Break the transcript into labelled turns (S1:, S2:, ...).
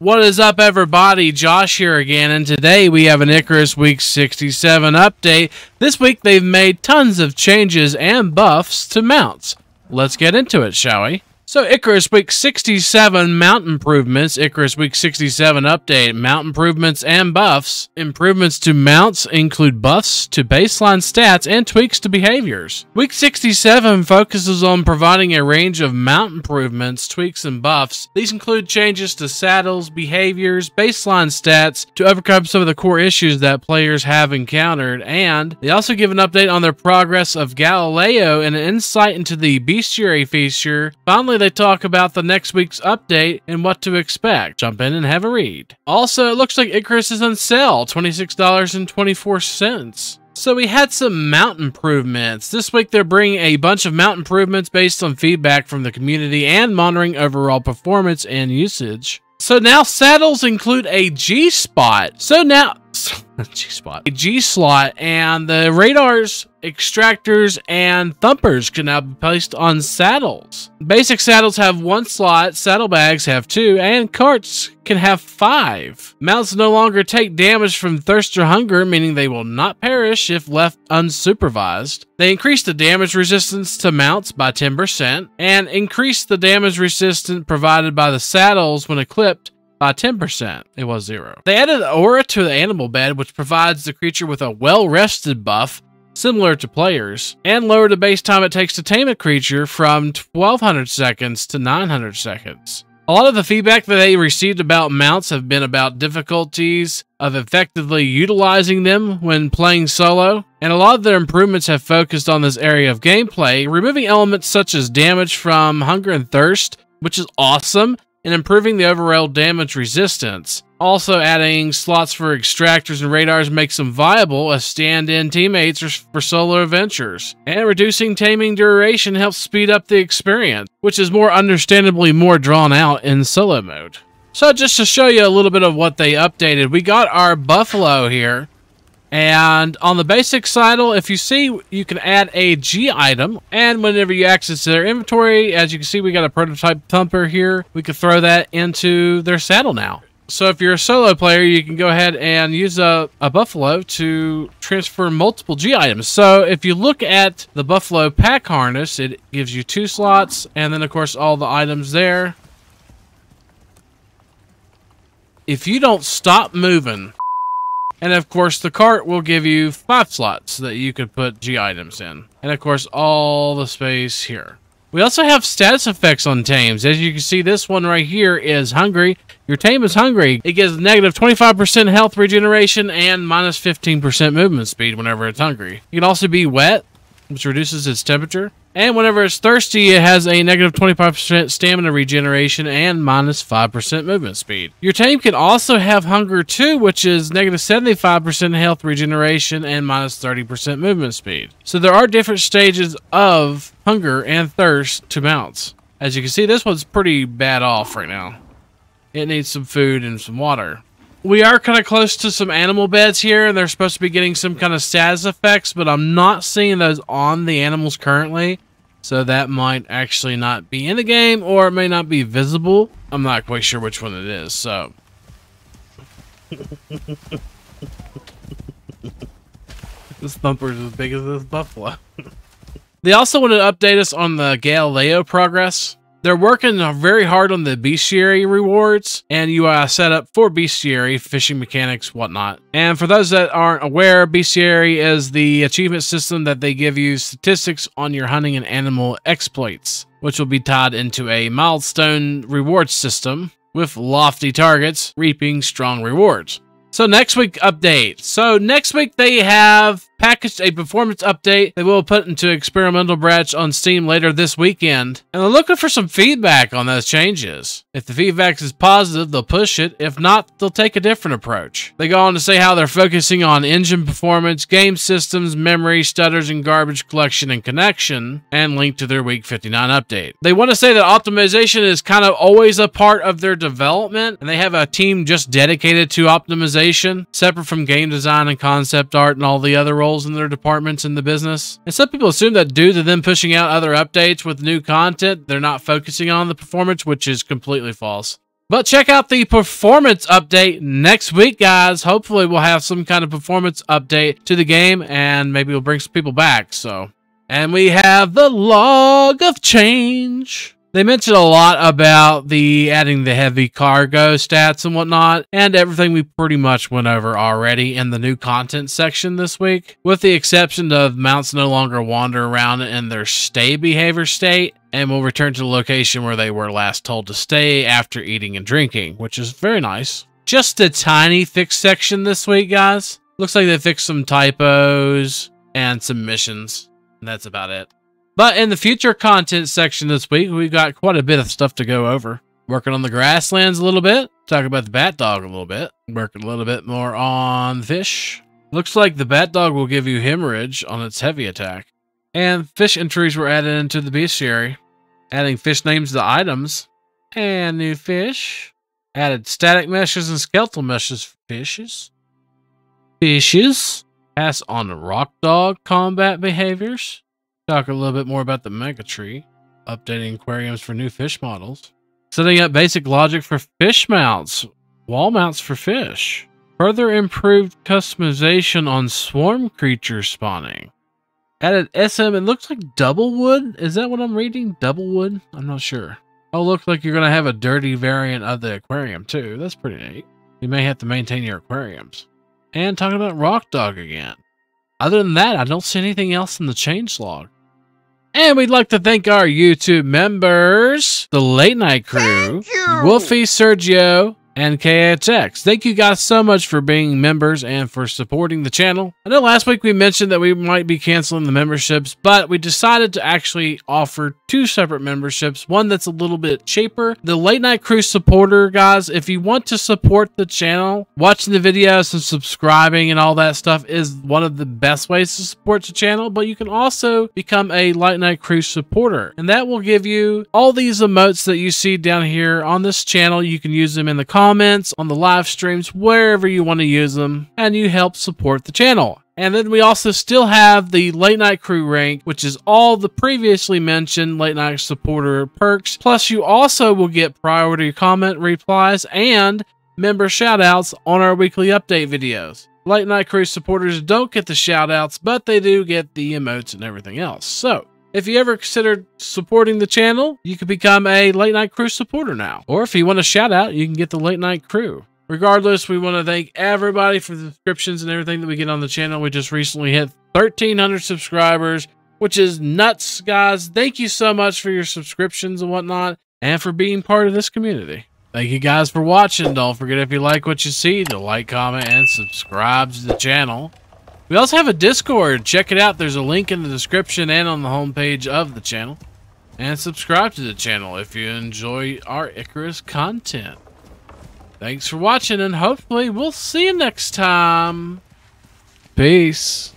S1: What is up, everybody? Josh here again, and today we have an Icarus Week 67 update. This week they've made tons of changes and buffs to mounts. Let's get into it, shall we? So, Icarus Week 67 mount improvements, Icarus Week 67 update, mount improvements and buffs. Improvements to mounts include buffs to baseline stats and tweaks to behaviors. Week 67 focuses on providing a range of mount improvements, tweaks, and buffs. These include changes to saddles, behaviors, baseline stats to overcome some of the core issues that players have encountered, and they also give an update on their progress of Galileo and an insight into the bestiary feature. Finally, they talk about the next week's update and what to expect. Jump in and have a read. Also, it looks like Icarus is on sale, $26.24. So we had some mount improvements. This week they're bringing a bunch of mount improvements based on feedback from the community and monitoring overall performance and usage. So now saddles include a G-spot. A G-slot, and the radars, extractors, and thumpers can now be placed on saddles. Basic saddles have 1 slot, saddlebags have 2, and carts can have 5. Mounts no longer take damage from thirst or hunger, meaning they will not perish if left unsupervised. They increase the damage resistance to mounts by 10%, and increase the damage resistance provided by the saddles when equipped by 10%. It was 0. They added aura to the animal bed, which provides the creature with a well-rested buff, similar to players, and lowered the base time it takes to tame a creature from 1200 seconds to 900 seconds. A lot of the feedback that they received about mounts have been about difficulties of effectively utilizing them when playing solo, and a lot of their improvements have focused on this area of gameplay, removing elements such as damage from hunger and thirst, which is awesome, and improving the overall damage resistance. Also, adding slots for extractors and radars makes them viable as stand-in teammates for solo adventures. And reducing taming duration helps speed up the experience, which is more understandably more drawn out in solo mode. So just to show you a little bit of what they updated, we got our buffalo here. And on the basic saddle, if you see, you can add a G item, and whenever you access their inventory, as you can see, we got a prototype thumper here. We can throw that into their saddle now. So if you're a solo player, you can go ahead and use a buffalo to transfer multiple G items. So if you look at the buffalo pack harness, it gives you 2 slots, and then of course all the items there. If you don't stop moving, and of course, the cart will give you 5 slots that you could put G items in. And of course, all the space here. We also have status effects on tames. As you can see, this one right here is hungry. Your tame is hungry. It gives negative 25% health regeneration and minus 15% movement speed whenever it's hungry. You can also be wet, which reduces its temperature. And whenever it's thirsty, it has a negative 25% stamina regeneration and minus 5% movement speed. Your tame can also have hunger too, which is negative 75% health regeneration and minus 30% movement speed. So there are different stages of hunger and thirst to mounts. As you can see, this one's pretty bad off right now. It needs some food and some water. We are kind of close to some animal beds here, and they're supposed to be getting some kind of status effects, but I'm not seeing those on the animals currently, so that might actually not be in the game, or it may not be visible. I'm not quite sure which one it is, so. This thumper is as big as this buffalo. They also want to update us on the Galileo Progress. They're working very hard on the bestiary rewards and UI setup for bestiary, fishing mechanics, whatnot. And for those that aren't aware, bestiary is the achievement system that they give you statistics on your hunting and animal exploits, which will be tied into a milestone reward system with lofty targets, reaping strong rewards. So next week update. So next week they have packaged a performance update they will put into experimental batch on Steam later this weekend. And they're looking for some feedback on those changes. If the feedback is positive, they'll push it. If not, they'll take a different approach. They go on to say how they're focusing on engine performance, game systems, memory, stutters, and garbage collection and connection, and link to their week 59 update. They want to say that optimization is kind of always a part of their development, and they have a team just dedicated to optimization, separate from game design and concept art and all the other roles in their departments in the business. And some people assume that due to them pushing out other updates with new content, they're not focusing on the performance, which is completely false. But check out the performance update next week, guys. Hopefully we'll have some kind of performance update to the game, and maybe we'll bring some people back. And we have the log of change. They mentioned a lot about adding the heavy cargo stats and whatnot, and everything we pretty much went over already in the new content section this week, with the exception of mounts no longer wander around in their stay behavior state, and will return to the location where they were last told to stay after eating and drinking, which is very nice. Just a tiny fix section this week, guys. Looks like they fixed some typos and some missions, and that's about it. But in the future content section this week, we got quite a bit of stuff to go over. Working on the grasslands a little bit, talking about the bat dog a little bit, working a little bit more on fish. Looks like the bat dog will give you hemorrhage on its heavy attack. And fish entries were added into the bestiary, adding fish names to items, and new fish. Added static meshes and skeletal meshes for fishes. Pass on rock dog combat behaviors. Talk a little bit more about the Mega Tree, updating aquariums for new fish models, setting up basic logic for fish mounts, wall mounts for fish, further improved customization on swarm creatures spawning, added SM, it looks like Doublewood, is that what I'm reading? Doublewood? I'm not sure. Oh, looks like you're going to have a dirty variant of the aquarium too, that's pretty neat. You may have to maintain your aquariums. And talking about Rock Dog again. Other than that, I don't see anything else in the changelog. And we'd like to thank our YouTube members, the Late Night Crew, Wolfie, Sergio, and KHX. Thank you guys so much for being members and for supporting the channel. I know last week we mentioned that we might be canceling the memberships, but we decided to actually offer 2 separate memberships. One that's a little bit cheaper. The Late Night Crew supporter, guys, if you want to support the channel, watching the videos and subscribing and all that stuff is one of the best ways to support the channel, but you can also become a Late Night Crew supporter, and that will give you all these emotes that you see down here on this channel. You can use them in the comments, on the live streams, wherever you want to use them, and you help support the channel. And then we also still have the Late Night Crew rank, which is all the previously mentioned Late Night supporter perks. Plus, you also will get priority comment replies and member shoutouts on our weekly update videos. Late Night Crew supporters don't get the shoutouts, but they do get the emotes and everything else. So, if you ever considered supporting the channel, you can become a Late Night Crew supporter now. Or if you want a shout out, you can get the Late Night Crew. Regardless, we want to thank everybody for the subscriptions and everything that we get on the channel. We just recently hit 1,300 subscribers, which is nuts, guys. Thank you so much for your subscriptions and whatnot, and for being part of this community. Thank you guys for watching. Don't forget, if you like what you see, to like, comment, and subscribe to the channel. We also have a Discord. Check it out. There's a link in the description and on the homepage of the channel. And subscribe to the channel if you enjoy our Icarus content. Thanks for watching, and hopefully we'll see you next time. Peace.